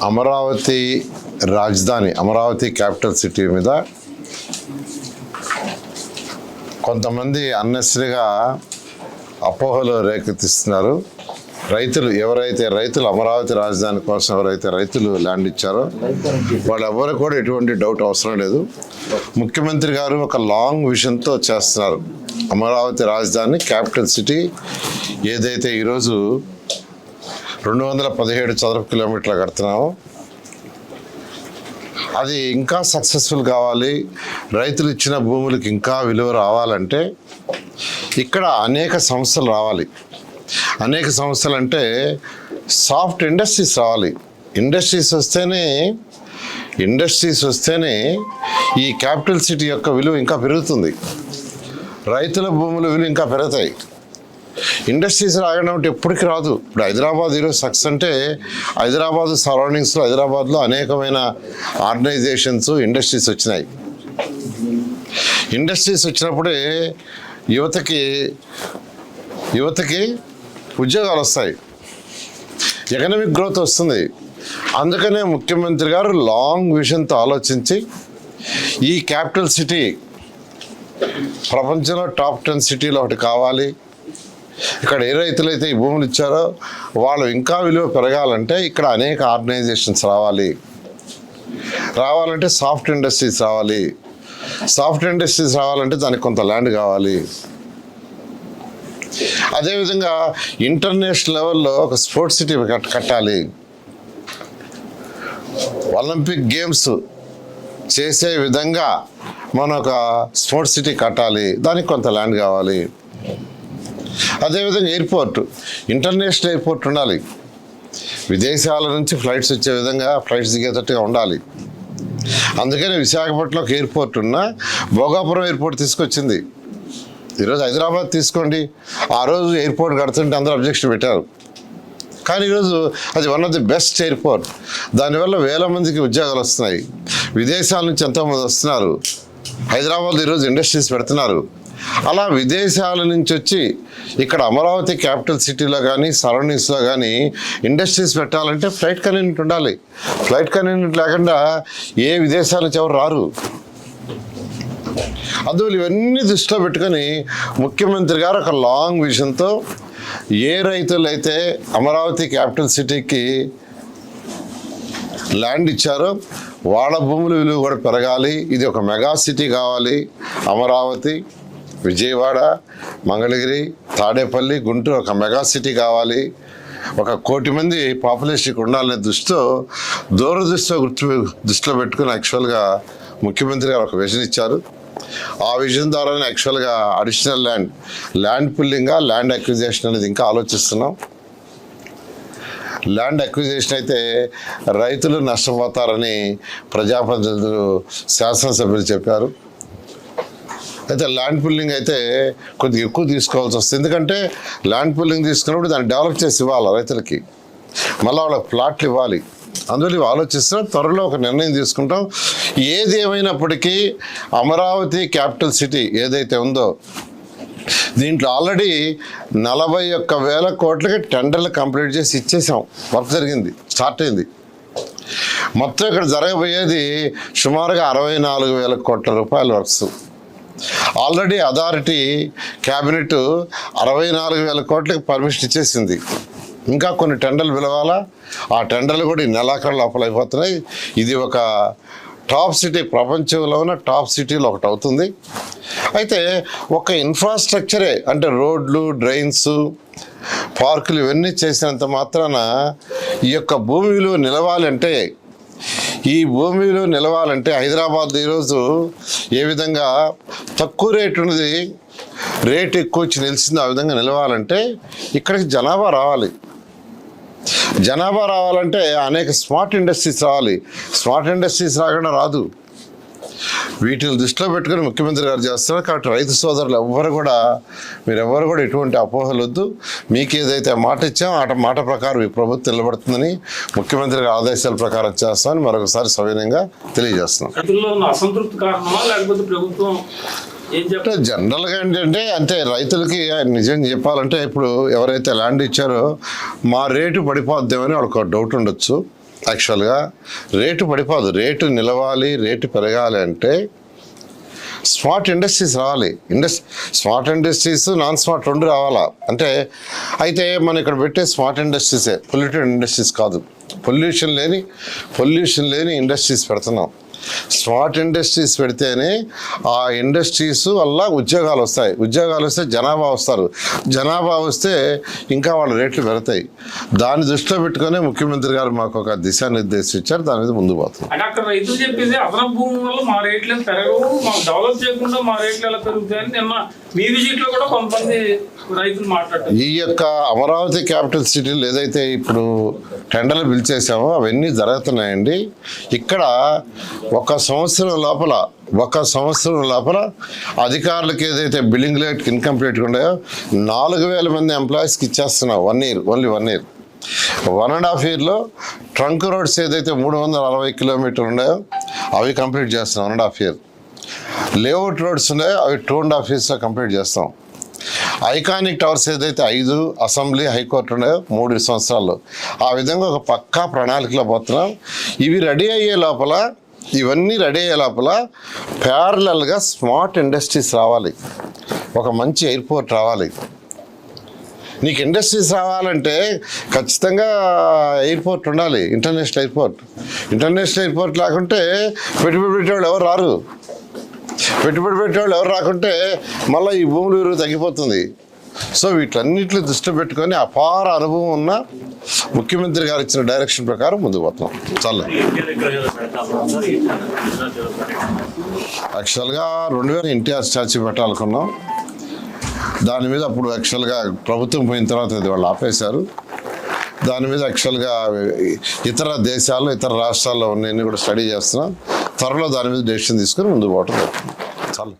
అమరావతి రాజధాని, Amaravati capital city మీద కొంతమంది అన్నెసరిగా అపోహలు రేకెత్తిస్తున్నారు. రైతులు అమరావతి రాజధాని కోసం ఎవరైతే రైతులు ల్యాండ్ ఇచ్చారో వాళ్ళెవ్వరు కూడా ఎటువంటి డౌట్ అవసరం లేదు. ముఖ్యమంత్రి గారు ఒక లాంగ్ విజన్తో చేస్తున్నారు. అమరావతి రాజధాని క్యాపిటల్ సిటీ ఏదైతే ఈరోజు 217 చదరపు కిలోమీటర్లు కడుతున్నామో అది ఇంకా సక్సెస్ఫుల్ కావాలి, రైతులు ఇచ్చిన భూములకు ఇంకా విలువ రావాలంటే ఇక్కడ అనేక సంస్థలు రావాలి. అనేక సంస్థలు అంటే సాఫ్ట్ ఇండస్ట్రీస్ రావాలి. ఇండస్ట్రీస్ వస్తేనే ఈ క్యాపిటల్ సిటీ యొక్క విలువ ఇంకా పెరుగుతుంది, రైతుల భూముల విలువ ఇంకా పెరుగుతాయి. ఇండస్ట్రీస్ రావడం అంటే ఎప్పటికీ రాదు. ఇప్పుడు హైదరాబాద్ ఈరోజు సక్సెస్ అంటే హైదరాబాద్ సరౌండింగ్స్లో, హైదరాబాద్లో అనేకమైన ఆర్గనైజేషన్స్, ఇండస్ట్రీస్ వచ్చినాయి. ఇండస్ట్రీస్ వచ్చినప్పుడే యువతకి ఉద్యోగాలు వస్తాయి, ఎకనామిక్ గ్రోత్ వస్తుంది. అందుకనే ముఖ్యమంత్రి గారు లాంగ్ విజన్తో ఆలోచించి ఈ క్యాపిటల్ సిటీ ప్రపంచంలో టాప్ 10 సిటీలో ఒకటి కావాలి. ఇక్కడ ఏ రైతులైతే ఈ భూములు ఇచ్చారో వాళ్ళు ఇంకా విలువ పెరగాలంటే ఇక్కడ అనేక ఆర్గనైజేషన్స్ రావాలంటే సాఫ్ట్ ఇండస్ట్రీస్ రావాలంటే దానికి కొంత ల్యాండ్ కావాలి. అదేవిధంగా ఇంటర్నేషనల్ లెవెల్లో ఒక స్పోర్ట్స్ సిటీ కట్టాలి. ఒలింపిక్ గేమ్స్ చేసే విధంగా మనం ఒక స్పోర్ట్స్ సిటీ కట్టాలి, దానికి కొంత ల్యాండ్ కావాలి. అదేవిధంగా ఇంటర్నేషనల్ ఎయిర్పోర్ట్ ఉండాలి. విదేశాల నుంచి ఫ్లైట్స్ వచ్చే విధంగా, ఫ్లైట్స్ దిగేటట్టుగా ఉండాలి. అందుకని విశాఖపట్నంలో ఎయిర్పోర్ట్ ఉన్న భోగాపురం ఎయిర్పోర్ట్ తీసుకొచ్చింది. ఈరోజు హైదరాబాద్ తీసుకోండి, ఆ రోజు ఎయిర్పోర్ట్ కడుతుంటే అందరూ అబ్జెక్షన్ పెట్టారు. కానీ ఈరోజు అది one of the best airport. దానివల్ల వేల మందికి ఉద్యోగాలు వస్తున్నాయి, విదేశాల నుంచి ఎంతోమంది వస్తున్నారు. హైదరాబాద్ ఈరోజు ఇండస్ట్రీస్ పెడుతున్నారు. అలా విదేశాల నుంచి వచ్చి ఇక్కడ అమరావతి క్యాపిటల్ సిటీలో కానీ సరౌండింగ్స్లో కానీ ఇండస్ట్రీస్ పెట్టాలంటే ఫ్లైట్ కన్వీనియంట్ ఉండాలి. ఫ్లైట్ కన్వీనియంట్ లేకుండా ఏ విదేశాల నుంచి ఎవరు రారు. అందువల్ల ఇవన్నీ దృష్టిలో పెట్టుకొని ముఖ్యమంత్రి గారు ఒక లాంగ్ విజన్తో ఏ రైతులైతే అమరావతి క్యాపిటల్ సిటీకి ల్యాండ్ ఇచ్చారో వాళ్ళ భూముల విలువ కూడా పెరగాలి. ఇది ఒక మెగా సిటీ కావాలి. అమరావతి, విజయవాడ, మంగళగిరి, తాడేపల్లి, గుంటూరు ఒక మెగా సిటీ కావాలి. 1 కోటి మంది పాపులేషన్కి ఉండాలనే దృష్టిలో పెట్టుకుని యాక్చువల్గా ముఖ్యమంత్రి గారు ఒక విజన్ ఇచ్చారు. ఆ విజన్ ద్వారానే యాక్చువల్గా అడిషనల్ ల్యాండ్ పుల్లింగ్గా ల్యాండ్ అక్విజిషన్ అనేది ఇంకా ఆలోచిస్తున్నాం. ల్యాండ్ అక్విజిషన్ అయితే రైతులు నష్టపోతారని ప్రజాప్రతినిధులు, శాసనసభ్యులు చెప్పారు. అయితే ల్యాండ్ పుల్లింగ్ అయితే కొద్దిగా ఎక్కువ తీసుకోవాల్సి వస్తుంది. ఎందుకంటే ల్యాండ్ పుల్లింగ్ తీసుకున్నప్పుడు దాన్ని డెవలప్ చేసి ఇవ్వాలి రైతులకి, మళ్ళీ వాళ్ళకి ప్లాట్లు ఇవ్వాలి. అందువల్ల ఇవి ఆలోచిస్తున్నాం. త్వరలో ఒక నిర్ణయం తీసుకుంటాం. ఏది ఏమైనప్పటికీ అమరావతి క్యాపిటల్ సిటీ ఏదైతే ఉందో దీంట్లో ఆల్రెడీ 41,000 కోట్లకి టెండర్లు కంప్లీట్ చేసి ఇచ్చేసాం. వర్క్ జరిగింది, స్టార్ట్ అయింది. మొత్తం ఇక్కడ జరగబోయేది సుమారుగా 64,000 కోట్ల రూపాయల వర్క్స్. ఆల్రెడీ అథారిటీ క్యాబినెట్ 64,000 కోట్లకి పర్మిషన్ ఇచ్చేసింది. ఇంకా కొన్ని టెండర్లు పిలవాలా, ఆ టెండర్లు కూడా ఈ నెలాఖరు లోపల అయిపోతున్నాయి. ఇది ఒక టాప్ సిటీ, ప్రపంచంలో ఉన్న టాప్ సిటీలో ఒకటి అవుతుంది. అయితే ఒక ఇన్ఫ్రాస్ట్రక్చరే అంటే రోడ్లు, డ్రైన్స్, పార్కులు ఇవన్నీ చేసినంత మాత్రాన ఈ యొక్క భూమి విలువ నిలవాలంటే హైదరాబాద్ ఈరోజు ఏ విధంగా తక్కువ రేటు ఉన్నది, రేటు ఎక్కువ వచ్చి నిలిచింది, ఆ విధంగా నిలవాలంటే ఇక్కడికి జనాభా రావాలంటే అనేక స్మార్ట్ ఇండస్ట్రీస్ రావాలి. స్మార్ట్ ఇండస్ట్రీస్ రాకుండా రాదు. వీటిని దృష్టిలో పెట్టుకుని ముఖ్యమంత్రి గారు చేస్తున్నారు. కాబట్టి రైతు సోదరులు మీరెవ్వరు కూడా ఎటువంటి అపోహలు వద్దు. మీకు ఏదైతే మాట ఇచ్చామో ఆ మాట ప్రకారం ఈ ప్రభుత్వం నిలబడుతుందని, ముఖ్యమంత్రి గారి ఆదేశాల ప్రకారం చేస్తామని మరొకసారి సవినయంగా తెలియజేస్తున్నాం. జనరల్గా ఏంటంటే రైతులకి నిజం చెప్పాలంటే ఇప్పుడు ఎవరైతే ల్యాండ్ ఇచ్చారో మా రేటు పడిపోద్దామని వాళ్ళకి డౌట్ ఉండొచ్చు. యాక్చువల్గా రేటు పడిపోదు, రేటు నిలవాలి, రేటు పెరగాలి అంటే స్మార్ట్ ఇండస్ట్రీస్ రావాలి. స్మార్ట్ ఇండస్ట్రీస్ నాన్ స్మార్ట్ రెండు రావాలా అంటే, అయితే మనం ఇక్కడ పెట్టే స్మార్ట్ ఇండస్ట్రీసే, పొల్యూటెడ్ ఇండస్ట్రీస్ కాదు. పొల్యూషన్ లేని ఇండస్ట్రీస్ పెడుతున్నాం. స్మార్ట్ ఇండస్ట్రీస్ పెడితేనే ఆ ఇండస్ట్రీస్ వల్ల ఉద్యోగాలు వస్తే జనాభా వస్తారు, జనాభా వస్తే ఇంకా వాళ్ళ రేట్లు పెడతాయి. దాన్ని దృష్టిలో పెట్టుకునే ముఖ్యమంత్రి గారు మాకు ఒక దిశానిర్దేశం ఇచ్చారు, దాని మీద ముందుకు పోతున్నాం. అంటే అక్కడ రైతులు చెప్పింది అదనపు భూమి వల్ల మా రేట్లు పెరగవు, మాకు డెవలప్ చేయకుండా మా రేట్లు ఎలా పెరుగుతాయని నిన్న మీ విజిట్ లో కూడా కొంతమంది రైతులు మాట్లాడారు. ఈ యొక్క అమరావతి క్యాపిటల్ సిటీలు ఏదైతే ఇప్పుడు టెండర్లు పిలిచేసామో అవన్నీ జరుగుతున్నాయండి. ఇక్కడ ఒక సంవత్సరం లోపల అధికారులకు ఏదైతే బిల్లింగ్ రేట్ ఇన్కంప్లీట్ ఉన్నాయో 4,000 మంది ఎంప్లాయీస్కి ఇచ్చేస్తున్నాం. 1 year, ఓన్లీ 1 year. 1.5 yearలో ట్రంక్ రోడ్స్ ఏదైతే 340 కిలోమీటర్లు ఉన్నాయో అవి కంప్లీట్ చేస్తున్నాం 1.5 year. లేఅవుట్ రోడ్స్ ఉన్నాయో అవి 2.5 yearsలో కంప్లీట్ చేస్తాం. ఐకానిక్ టవర్స్ ఏదైతే 5 అసెంబ్లీ హైకోర్టు ఉన్నాయో 3 సంవత్సరాల్లో, ఆ విధంగా ఒక పక్కా ప్రణాళికలో పోతున్నాం. ఇవన్నీ రెడీ అయ్యే లోపల ప్యారలల్గా స్మార్ట్ ఇండస్ట్రీస్ రావాలి, ఒక మంచి ఎయిర్పోర్ట్ రావాలి. నీకు ఇండస్ట్రీస్ రావాలంటే ఖచ్చితంగా ఎయిర్పోర్ట్ ఉండాలి, ఇంటర్నేషనల్ ఎయిర్పోర్ట్ లేకుంటే పెట్టుబడి పెట్టేవాళ్ళు ఎవరు రాకుంటే మళ్ళీ ఈ భూముల విలువ తగ్గిపోతుంది. సో వీటన్నిటిని దృష్టి పెట్టుకొని అపార అనుభవం ఉన్న ముఖ్యమంత్రి గారు ఇచ్చిన డైరెక్షన్ ప్రకారం ముందుకు పోతున్నాం. చాలా యాక్చువల్గా 2000 ఎన్టీఆర్ స్టాచ్యూ పెట్టాలనుకున్నాం. దాని మీద అప్పుడు యాక్చువల్గా ప్రభుత్వం పోయిన తర్వాత ఇది వాళ్ళు ఆపేశారు. దాని మీద యాక్చువల్గా ఇతర దేశాల్లో ఇతర రాష్ట్రాల్లో ఉన్నాయన్నీ కూడా స్టడీ చేస్తున్నాం. త్వరలో దాని మీద డెసిషన్ తీసుకొని ముందుకు పోవటం జరుగుతుంది. చాలా